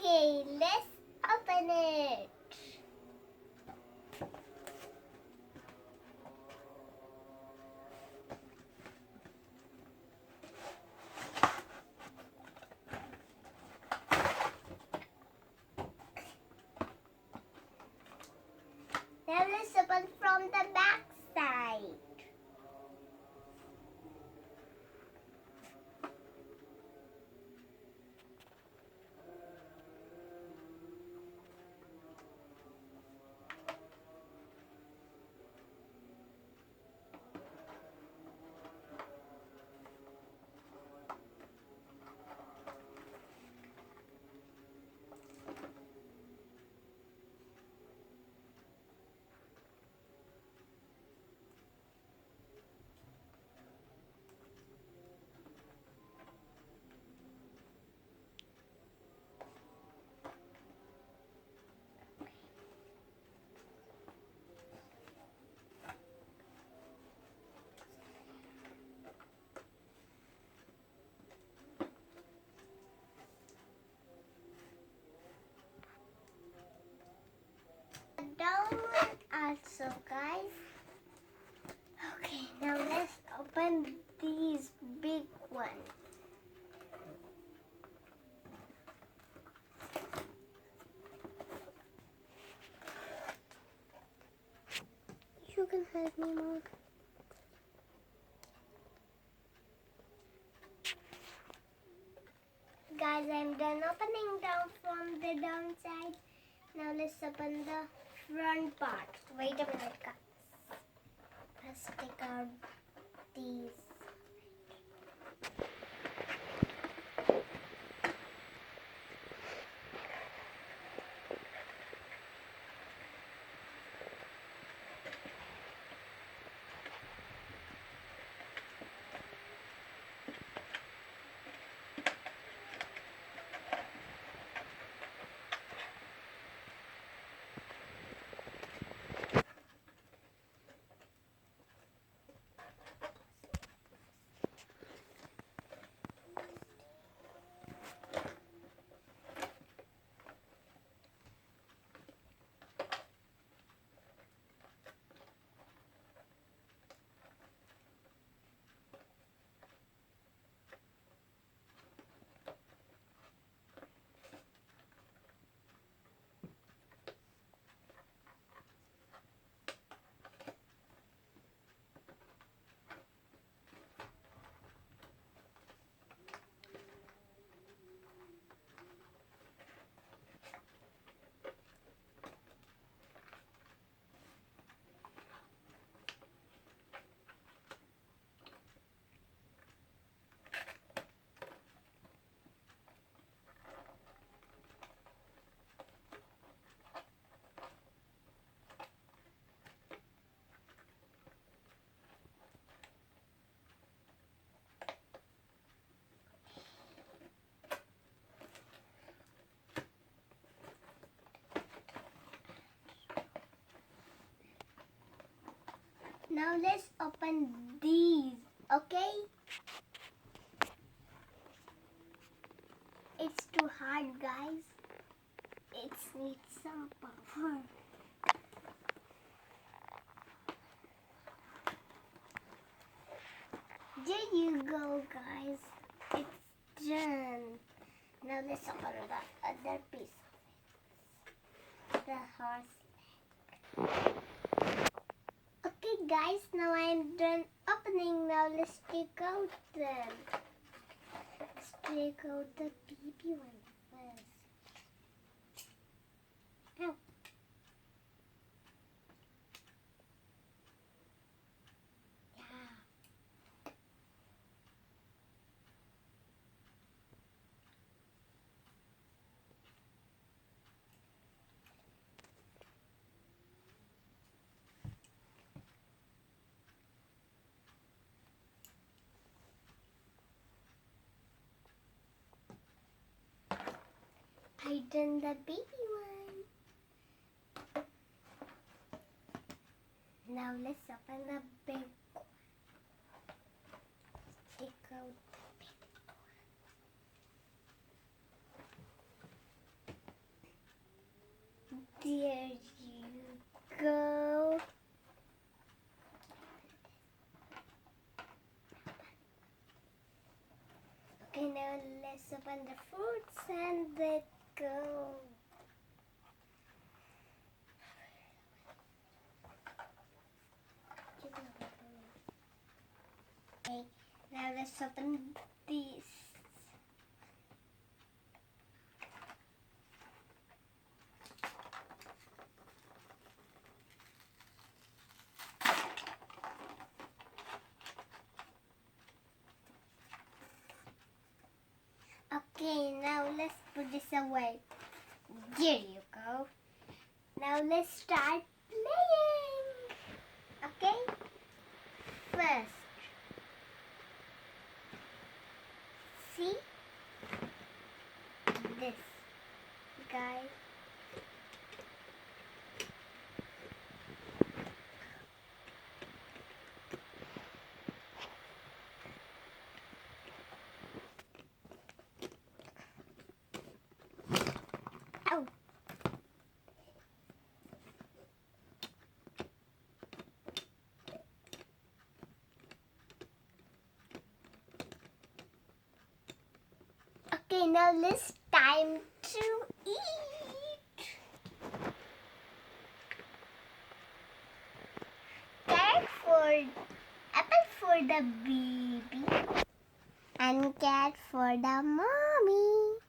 Okay, let's open it. Now let's open from the back side. Down also, guys. Okay, now let's open these big ones. You can help me, Mom. Guys, I'm done opening down from the downside. Now let's open the front part. Wait a minute, guys. Let's take out these. Now let's open these, okay? It's too hard, guys. It needs some power. There you go, guys. It's done. Now let's open the other piece of it. The horse. Okay, guys, now I'm done opening. Now let's take out them. Let's take out the baby one first. Ow. Yeah. I done the baby one. Now let's open the big one. Take out the big There you go. Okay, now let's open the fruits and let go. Okay, now let's open these. Okay, now let's put this away. There you go. Now let's start playing. Okay? First, see this, guys. Ow. Okay, now it's time to eat. Apple for the baby and cat for the mommy.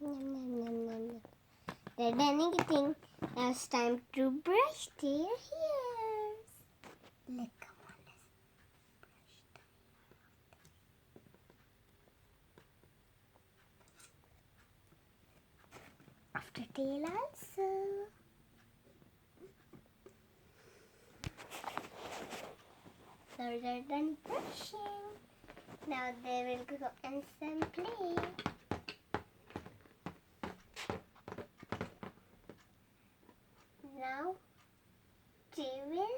Nom, nom, nom, nom, nom. They're done eating. Now it's time to brush their hairs. Look, come on, let's brush them. After tail also. Now they're done brushing. Now they will go and some play. Now they will.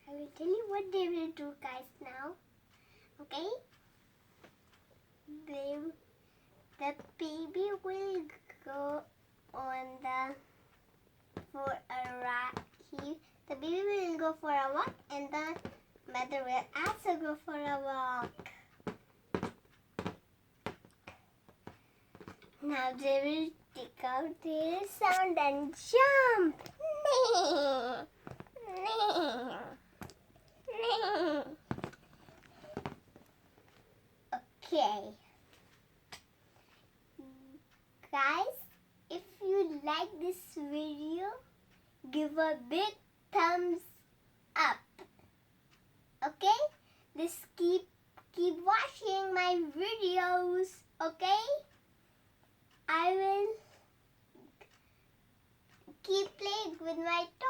I will tell you what they will do, guys. Now, okay? The baby will go on for a ride. The baby will go for a walk, and the mother will also go for a walk. Now they will take out their sound and jump. Okay. Guys, if you like this video, give a big thumbs up. Okay? Just keep watching my videos. Okay? I will keep playing with my toys.